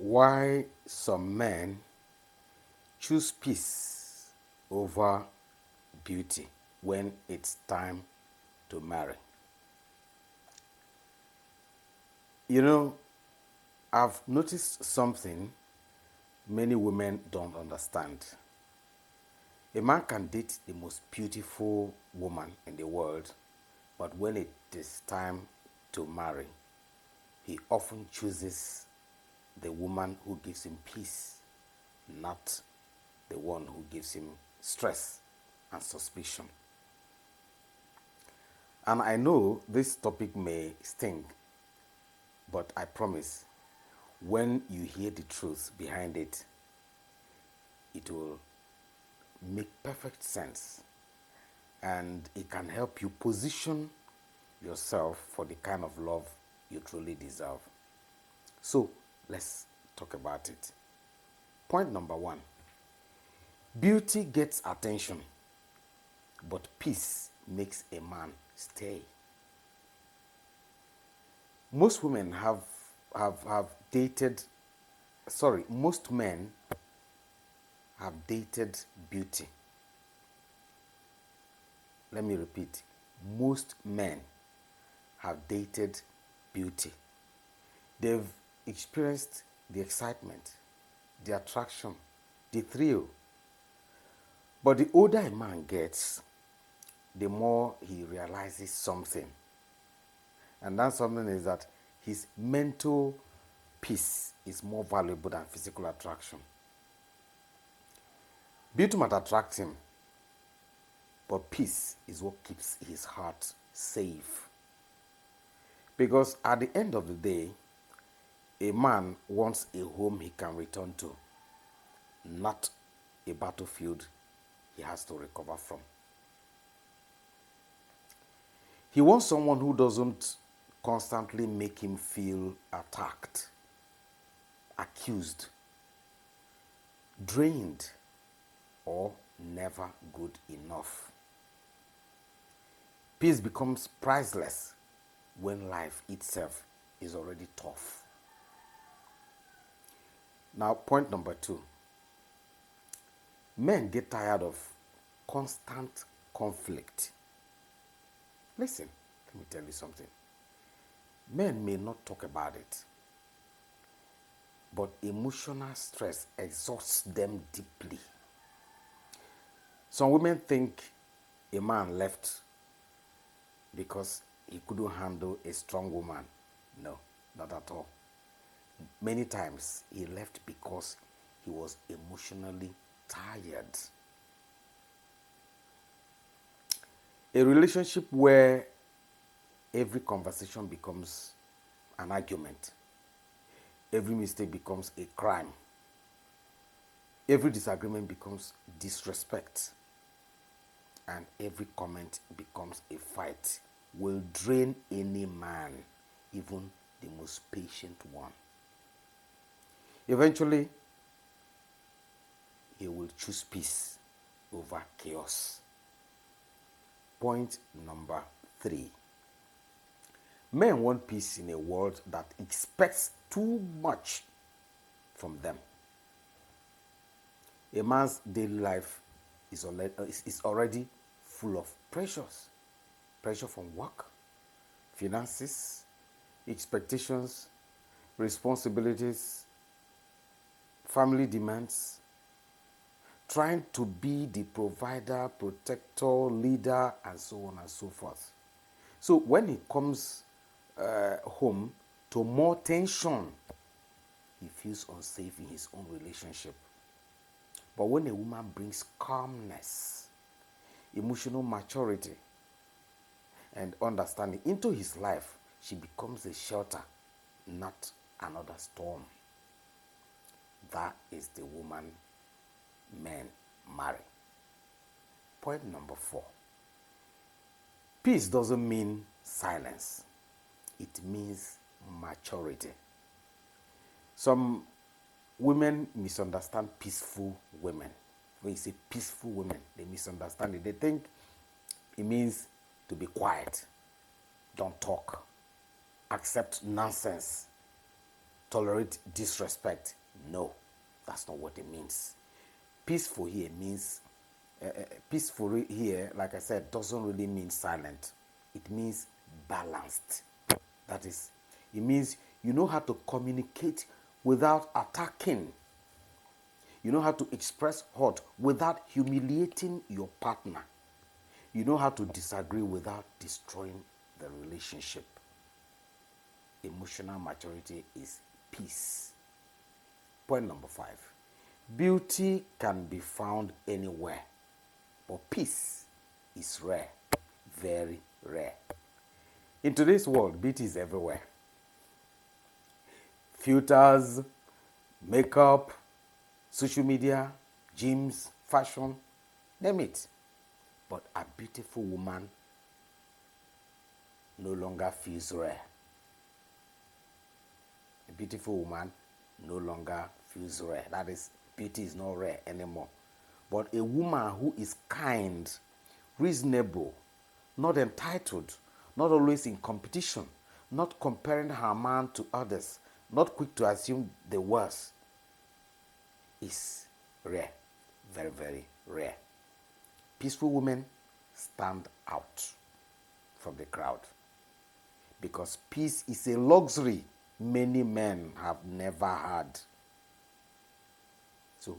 Why some men choose peace over beauty when it's time to marry. You know, I've noticed something many women don't understand. A man can date the most beautiful woman in the world, but when it is time to marry, he often chooses the woman who gives him peace, not the one who gives him stress and suspicion. And I know this topic may sting, but I promise when you hear the truth behind it, it will make perfect sense and it can help you position yourself for the kind of love you truly deserve. So let's talk about it. Point number one: beauty gets attention, but peace makes a man stay. Most women have dated, most men have dated beauty. Let me repeat. Most men have dated beauty. They've experienced the excitement, the attraction, the thrill. But the older a man gets, the more he realizes something. And that something is that his mental peace is more valuable than physical attraction. Beauty might attract him, but peace is what keeps his heart safe. Because at the end of the day, a man wants a home he can return to, not a battlefield he has to recover from. He wants someone who doesn't constantly make him feel attacked, accused, drained, or never good enough. Peace becomes priceless when life itself is already tough. Now, point number two. Men get tired of constant conflict. Listen, let me tell you something. Men may not talk about it, but emotional stress exhausts them deeply. Some women think a man left because he couldn't handle a strong woman. No, not at all. Many times he left because he was emotionally tired. A relationship where every conversation becomes an argument, every mistake becomes a crime, every disagreement becomes disrespect, and every comment becomes a fight will drain any man, even the most patient one. Eventually, he will choose peace over chaos. Point number three. Men want peace in a world that expects too much from them. A man's daily life is already full of pressures. Pressure from work, finances, expectations, responsibilities, family demands, trying to be the provider, protector, leader, and so on and so forth. So when he comes home to more tension, he feels unsafe in his own relationship. But when a woman brings calmness, emotional maturity, and understanding into his life, she becomes a shelter, not another storm. That is the woman men marry. Point number four. Peace doesn't mean silence. It means maturity. Some women misunderstand peaceful women. When you say peaceful women, they misunderstand it. They think it means to be quiet, don't talk, accept nonsense. tolerate disrespect. No, that's not what it means. Peaceful here means, peaceful here, like I said, doesn't really mean silent. It means balanced. That is, it means you know how to communicate without attacking. You know how to express hurt without humiliating your partner. You know how to disagree without destroying the relationship. Emotional maturity is peace. Point number 5. Beauty can be found anywhere, but peace is rare, very rare. In today's world, beauty is everywhere. Filters, makeup, social media, gyms, fashion, name it. But a beautiful woman no longer feels rare. A beautiful woman no longer feels rare. That is, beauty is not rare anymore. But a woman who is kind, reasonable, not entitled, not always in competition, not comparing her man to others, not quick to assume the worst, is rare. Very, very rare. Peaceful women stand out from the crowd because peace is a luxury many men have never had. So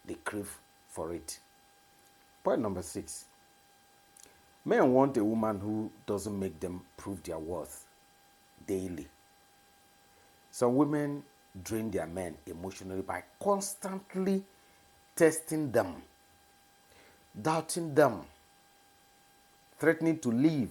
they crave for it. Point number 6. Men want a woman who doesn't make them prove their worth daily. Some women drain their men emotionally by constantly testing them, doubting them, threatening to leave,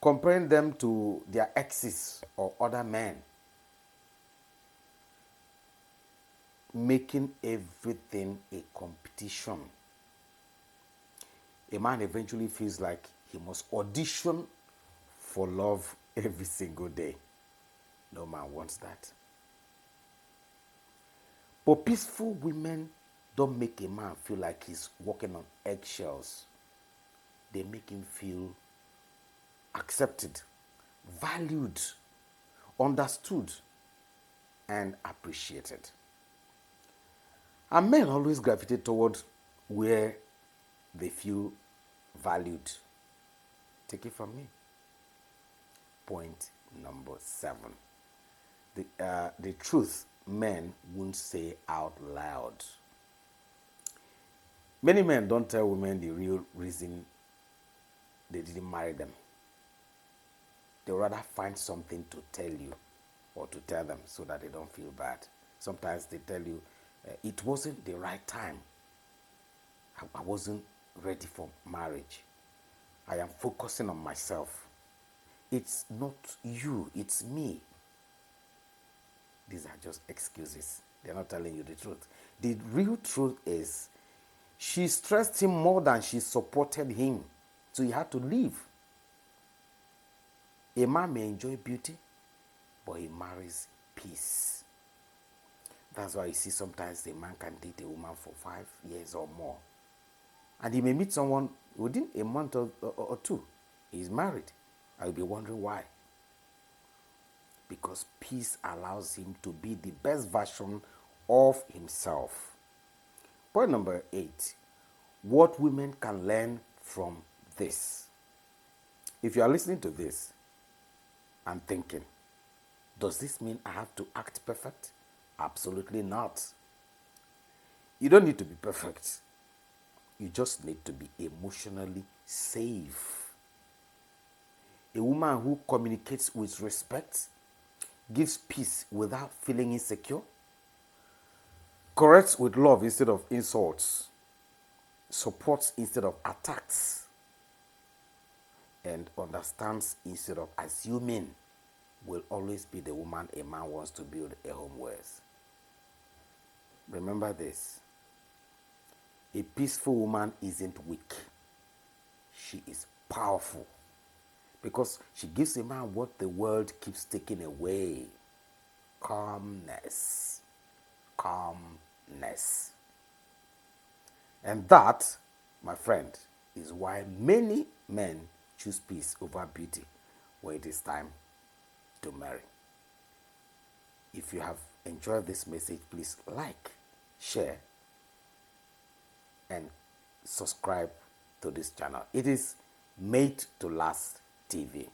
comparing them to their exes or other men, making everything a competition. A man eventually feels like he must audition for love every single day. No man wants that. But peaceful women don't make a man feel like he's walking on eggshells. They make him feel accepted, valued, understood, and appreciated. And men always gravitate toward where they feel valued. Take it from me. Point number 7. The truth men won't say out loud. Many men don't tell women the real reason they didn't marry them. They rather find something to tell you or to tell them so that they don't feel bad. Sometimes they tell you, it wasn't the right time. I wasn't ready for marriage. I am focusing on myself. It's not you, it's me. These are just excuses. They're not telling you the truth. The real truth is she stressed him more than she supported him. So he had to leave. A man may enjoy beauty, but he marries peace. That's why you see sometimes a man can date a woman for 5 years or more. And he may meet someone within a month or 2. He's married. I'll be wondering why. Because peace allows him to be the best version of himself. Point number 8. What women can learn from this. If you are listening to this and thinking, does this mean I have to act perfect? Absolutely not. You don't need to be perfect. You just need to be emotionally safe. A woman who communicates with respect, gives peace without feeling insecure, corrects with love instead of insults, supports instead of attacks, and understands instead of assuming will always be the woman a man wants to build a home with. Remember this. A peaceful woman isn't weak. She is powerful because she gives a man what the world keeps taking away. Calmness. Calmness. And that, my friend, is why many men choose peace over beauty when it is time to marry. If you have enjoyed this message, please like, share, and subscribe to this channel. It is Made to Last TV.